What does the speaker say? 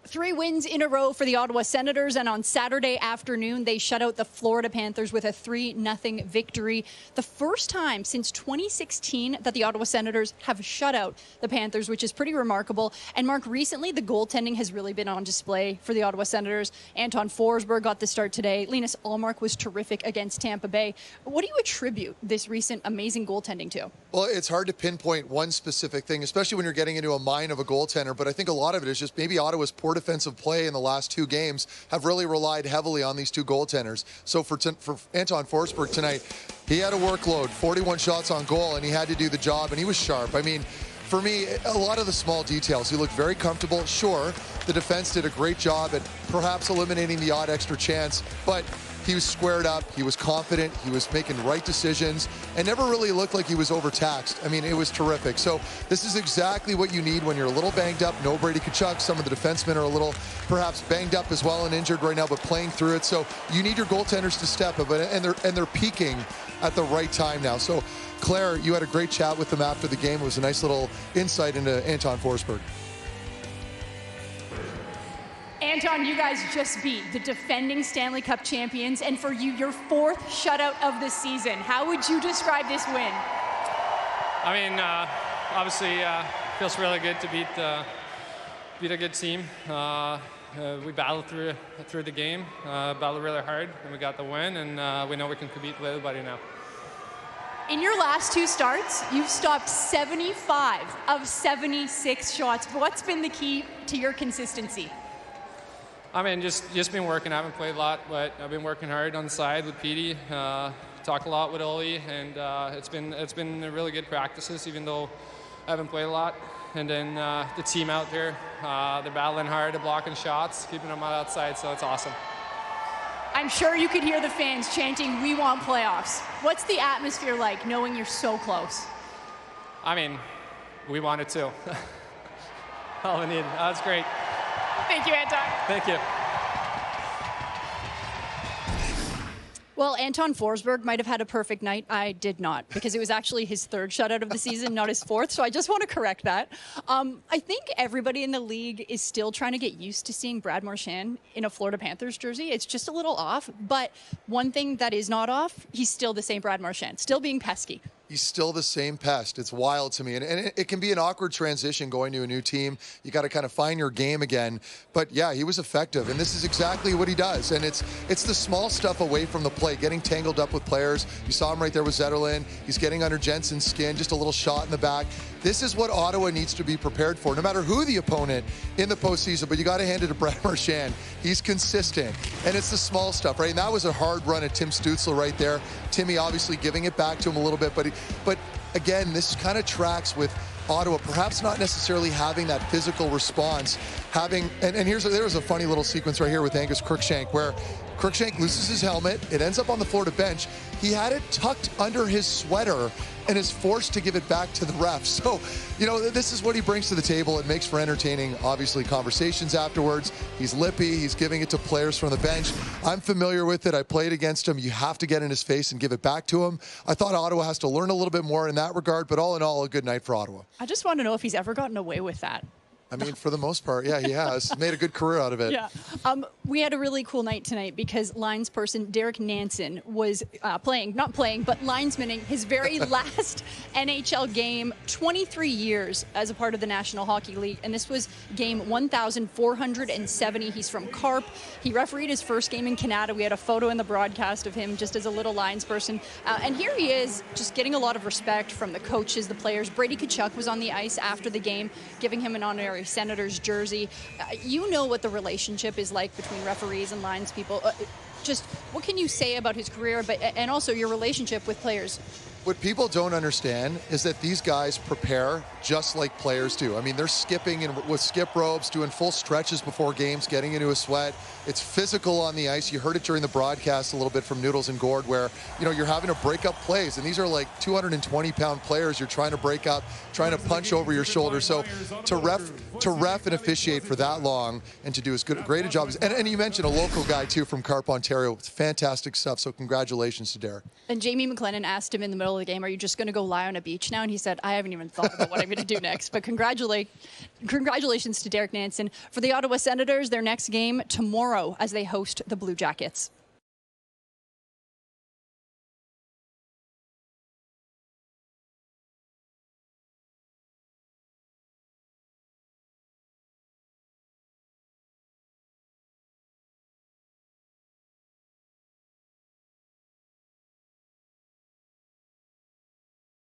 3 wins in a row for the Ottawa Senators, and on Saturday afternoon, they shut out the Florida Panthers with a 3-0 victory. The first time since 2016 that the Ottawa Senators have shut out the Panthers, which is pretty remarkable. And Mark, recently the goaltending has really been on display for the Ottawa Senators. Anton Forsberg got the start today. Linus Ullmark was terrific against Tampa Bay. What do you attribute this recent amazing goaltending to? Well, it's hard to pinpoint one specific thing, especially when you're getting into a mind of a goaltender, but I think a lot of it is just maybe Ottawa's poor defensive play in the last 2 games have really relied heavily on these 2 goaltenders. So for Anton Forsberg tonight, he had a workload, 41 shots on goal, and he had to do the job, and he was sharp. I mean, for me, a lot of the small details, he looked very comfortable. Sure, the defense did a great job at perhaps eliminating the odd extra chance, but he was squared up, he was confident, he was making right decisions, and never really looked like he was overtaxed. I mean, it was terrific. So this is exactly what you need when you're a little banged up. No Brady Tkachuk. Some of the defensemen are a little perhaps banged up as well and injured right now, but playing through it. So you need your goaltenders to step up, and they're peaking at the right time now. So Claire, you had a great chat with them after the game. It was a nice little insight into Anton Forsberg. Anton, you guys just beat the defending Stanley Cup champions, and for you, your 4th shutout of the season. How would you describe this win? I mean, obviously, feels really good to beat a good team. We battled through the game, battled really hard, and we got the win, and we know we can compete with everybody now. In your last 2 starts, you've stopped 75 of 76 shots. What's been the key to your consistency? I mean, just been working. I haven't played a lot, but I've been working hard on the side with Petey. Talk a lot with Oli, and it's been really good practices, even though I haven't played a lot. And then the team out there, they're battling hard, they're blocking shots, keeping them outside, so it's awesome. I'm sure you could hear the fans chanting, "We want playoffs." What's the atmosphere like, knowing you're so close? I mean, we want it too. All we need. That's great. Thank you, Anton. Thank you. Well, Anton Forsberg might have had a perfect night. I did not, because it was actually his 3rd shutout of the season, not his 4th. So I just want to correct that. I think everybody in the league is still trying to get used to seeing Brad Marchand in a Florida Panthers jersey. It's just a little off. But one thing that is not off, he's still the same Brad Marchand, still being pesky. He's still the same pest. It's wild to me. And it can be an awkward transition going to a new team. You got to kind of find your game again. But yeah, he was effective. And this is exactly what he does. And it's the small stuff away from the play, getting tangled up with players. You saw him right there with Zetterlund. He's getting under Jensen's skin, just a little shot in the back. This is what Ottawa needs to be prepared for, no matter who the opponent in the postseason. But you got to hand it to Brad Marchand. He's consistent. And it's the small stuff, right? And that was a hard run at Tim Stützle right there. Timmy obviously giving it back to him a little bit, but again, this kind of tracks with Ottawa perhaps not necessarily having that physical response. And there's a funny little sequence right here with Angus Crookshank where Crookshank loses his helmet. It ends up on the Florida bench. He had it tucked under his sweater and is forced to give it back to the ref. So, this is what he brings to the table. It makes for entertaining, obviously, conversations afterwards. He's lippy. He's giving it to players from the bench. I'm familiar with it. I played against him. You have to get in his face and give it back to him. I thought Ottawa has to learn a little bit more in that regard, but all in all, a good night for Ottawa. I just want to know if he's ever gotten away with that. I mean, for the most part, yeah, he has. Made a good career out of it. Yeah. We had a really cool night tonight because linesperson Derek Nansen was linesmaning his very last NHL game, 23 years as a part of the National Hockey League. And this was game 1,470. He's from Carp. He refereed his first game in Canada. We had a photo in the broadcast of him just as a little linesperson. And here he is, just getting a lot of respect from the coaches, the players. Brady Tkachuk was on the ice after the game, giving him an honorary Senators jersey. You know what the relationship is like between referees and linespeople. Just what can you say about his career, and also your relationship with players? What people don't understand is that these guys prepare just like players do. I mean, they're skipping with skip ropes, doing full stretches before games, getting into a sweat. It's physical on the ice. You heard it during the broadcast a little bit from Noodles and Gord where, you're having to break up plays. And these are like 220-pound players you're trying to break up, trying to punch over your shoulder. So to ref and officiate for that long and to do as great a job as, and you mentioned a local guy too from Carp, Ontario. It's fantastic stuff. So congratulations to Derek. And Jamie McLennan asked him in the middle middle of the game, are you just going to go lie on a beach now? And he said, I haven't even thought about what I'm going to do next. But congratulations to Derek Nansen. For the Ottawa Senators, their next game tomorrow as they host the Blue Jackets.